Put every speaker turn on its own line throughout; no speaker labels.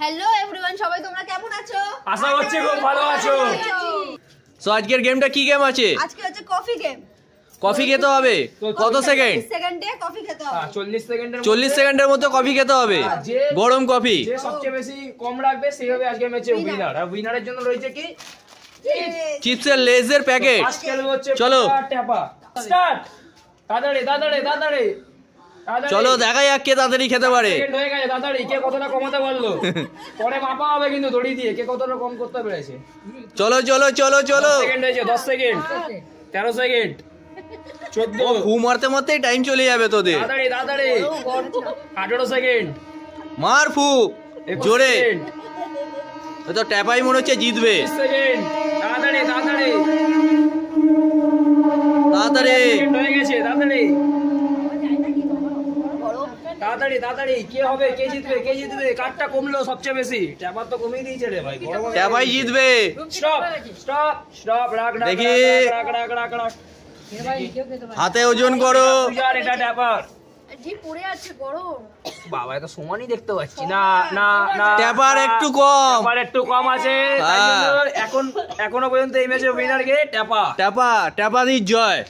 Hello everyone, সবাই তোমরা কেমন আছো?
আশা করছি খুব ভালো আছো।
সো আজকের গেমটা কি গেম আছে?
আজকে হচ্ছে কফি গেম।
কফি খেতে হবে কত সেকেন্ড?
30 সেকেন্ডে কফি খেতে হবে।
40
সেকেন্ডের মধ্যে কফি খেতে হবে, গরম কফি।
যে সবচেয়ে বেশি কম রাখবে সেই হবে আজকে ম্যাচে উইনার। আর উইনারের জন্য রয়েছে কি
চিপসের লেজের প্যাকেট। চলো
স্টার্ট। তাড়াতাড়ি তাড়াতাড়ি তাড়াতাড়ি
চলো দেখা যাক কে তাড়াতাড়ি খেতে পারে।
হয়ে গেছে, তাড়াতাড়ি কে কতটা কমাতে পারলো। পরে মাপা হবে কিন্তু দড়ি দিয়ে কে কতটা কম করতে পেরেছে।
চলো চলো চলো চলো।
সেকেন্ড হয়েছে 10 সেকেন্ড, 13 সেকেন্ড, 14।
ফু মারতে মারতেই টাইম চলে যাবে তোদের।
তাড়াতাড়ি তাড়াতাড়ি 18 সেকেন্ড,
মার ফু
21
জোরে।
সেকেন্ড,
তো ট্যাপাই মনে হচ্ছে জিতবে।
20 সেকেন্ড, তাড়াতাড়ি তাড়াতাড়ি
তাড়াতাড়ি
হয়ে গেছে, তাড়াতাড়ি তাড়াতাড়ি তাড়াতাড়ি কে হবে, কে জিতবে, কে জিতবে, কারটা কমলো সবচেয়ে বেশি। ট্যাপার তো কমিয়ে দিয়েছে রে ভাই।
ট্যাপাই জিতবে।
স্টপ স্টপ স্টপ, রাখ রাখ
দেখি।
রাখ রাখ রাখ রাখ।
হাতে ওজন করো।
আর এটা ট্যাপার
জি পড়ে আছে গরম।
বাবা এত সমানই দেখতে পাচ্ছি না না না।
ট্যাপার একটু কম।
ট্যাপার একটু কম আছে। তাই জন্য এখনো পর্যন্ত এই ম্যাচের উইনার কে ট্যাপা।
ট্যাপা ট্যাপারই জয়।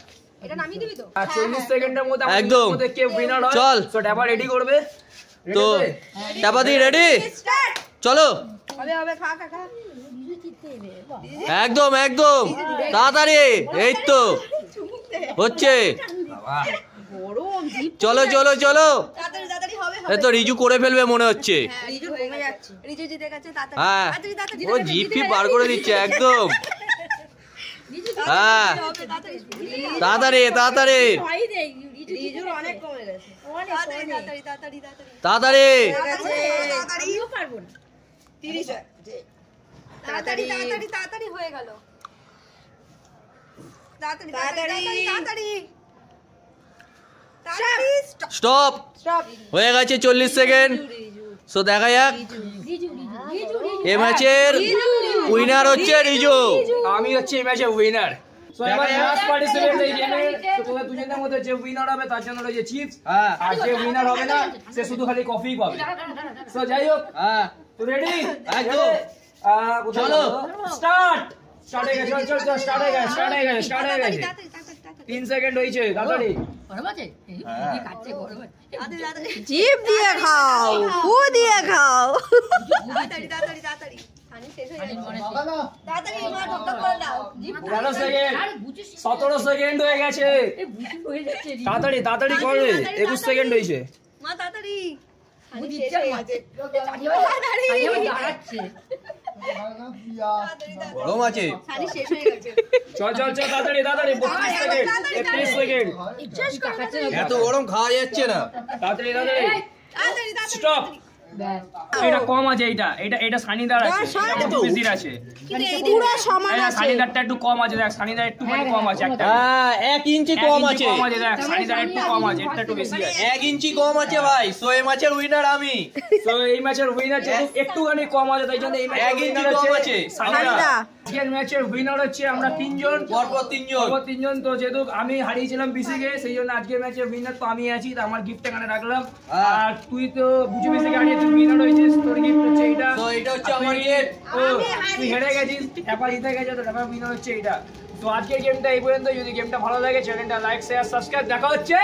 এটা নামিয়ে দিবি তো?
40 সেকেন্ডের মধ্যে
একদম।
কে উইনার হয়।
চল।
তো ট্যাপা রেডি করবে।
তো ট্যাপাদি রেডি?
স্টার্ট।
চলো
হবে হবে, খা খা খা।
একদম একদম তাড়াতাড়ি। এই তো হচ্ছে।
গরম জিপ।
চলো চলো চলো।
তাড়াতাড়ি তাড়াতাড়ি হবে
এ
হবে।
তো রিজু করে ফেলবে মনে হচ্ছে।
রিজু কমে যাচ্ছে। রিজু জিতে গেছে, তাড়াতাড়ি
হ্যাঁ
তাড়াতাড়ি তাড়াতাড়ি।
ও জিপ ফিপ বার করে দিচ্ছে একদম। হ্যাঁ তাড়াতাড়ি তাড়াতাড়ি
রিজুর অনেক কমে গেছে। তাড়াতাড়ি তাড়াতাড়ি তাড়াতাড়ি তাড়াতাড়ি
তাড়াতাড়ি।
তাড়াতাড়ি পারবো না। 30 তাড়াতাড়ি তাড়াতাড়ি তাড়াতাড়ি হয়ে গেল। তাড়াতাড়ি তাড়াতাড়ি তাড়াতাড়ি তাড়াতাড়ি।
স্টপ।
স্টপ।
হয়ে গেছে 40 সেকেন্ড। সো দেখা যাক এই ম্যাচের উইনার হচ্ছে রিজু।
আমি হচ্ছে এই ম্যাচের উইনার। সো এবার লাস্ট পার্টিসিপেন্ট এই গেমে। তো তোমরা দুজনের মধ্যে যে উইনার হবে তার জন্য রয়েছে চিপস। আর যে উইনার হবে না সে শুধু খালি কফি পাবে। সো যাই হোক,
হ্যাঁ
তো রেডি
একদম।
চলো স্টার্ট। স্টার্ট হয়ে গেছে, চল চল স্টার্ট হয়ে গেছে, স্টার্ট হয়ে গেছে, স্টার্ট হয়ে গেছে। 3 সেকেন্ড হয়েছে, তাড়াতাড়ি।
জিপ দিয়ে খাও, ফু দিয়ে খাও। তাড়াতাড়ি তাড়াতাড়ি তাড়াতাড়ি। পানি শেষ হয়ে যাচ্ছে। তাড়াতাড়ি মা ঢকঢক করে দাও। জিপ
11 সেকেন্ড, 17 সেকেন্ড হয়ে গেছে। তাড়াতাড়ি তাড়াতাড়ি করে 21 সেকেন্ড হয়েছে।
মা তাড়াতাড়ি। পানি শেষ হয়ে গেছে।
গরম আছে।
পানি শেষ হয়ে গেছে।
চল চল চল তাড়াতাড়ি তাড়াতাড়ি 32 সেকেন্ড, 31 সেকেন্ড।
এত গরম খাওয়া যাচ্ছে না।
তাড়াতাড়ি তাড়াতাড়ি
তাড়াতাড়ি তাড়াতাড়ি।
স্টপ। এটা কম আছে, এটা সানিদার আছে, এটা একটু বেশি আছে।
কিন্তু এই পুরো সমান আছে।
সানিদারটা একটু কম আছে, দেখ সানিদার একটু মানে কম আছে একটা।
হ্যাঁ 1 ইঞ্চি কম আছে।
কম আছে, দেখ সানিদার একটু কম আছে, এটা একটু বেশি আছে।
1 ইঞ্চি কম আছে ভাই। সো এই ম্যাচের উইনার আমি।
তো এই ম্যাচের উইনার একটুখানি কম আছে, তাই জন্য এই ম্যাচের
1 ইঞ্চি
উইনার
কম
আছে
আছে।
সানিদা। আজকের ম্যাচের উইনার হচ্ছে আমরা তিনজন,
পরপর তিনজন।
তো যেহেতু আমি হারিয়েছিলাম বিসিকে, সেই জন্য আজকের ম্যাচের উইনার তো আমি আছি, তো আমার গিফট এখানে রাখলাম। আর তুই তো বুঝি বিসিকে হারিয়ে তুই উইনার হয়েছিস, তোর গিফট হচ্ছে এটা।
তো এটা হচ্ছে আমার গিফট।
তুই হেরে গেছিস, ট্যাপা জিতে গেছে, তো ট্যাপা উইনার হচ্ছে এটা। তো আজকের গেমটা এই পর্যন্ত। যদি গেমটা ভালো লাগে চ্যানেলটা লাইক শেয়ার সাবস্ক্রাইব। দেখা হচ্ছে।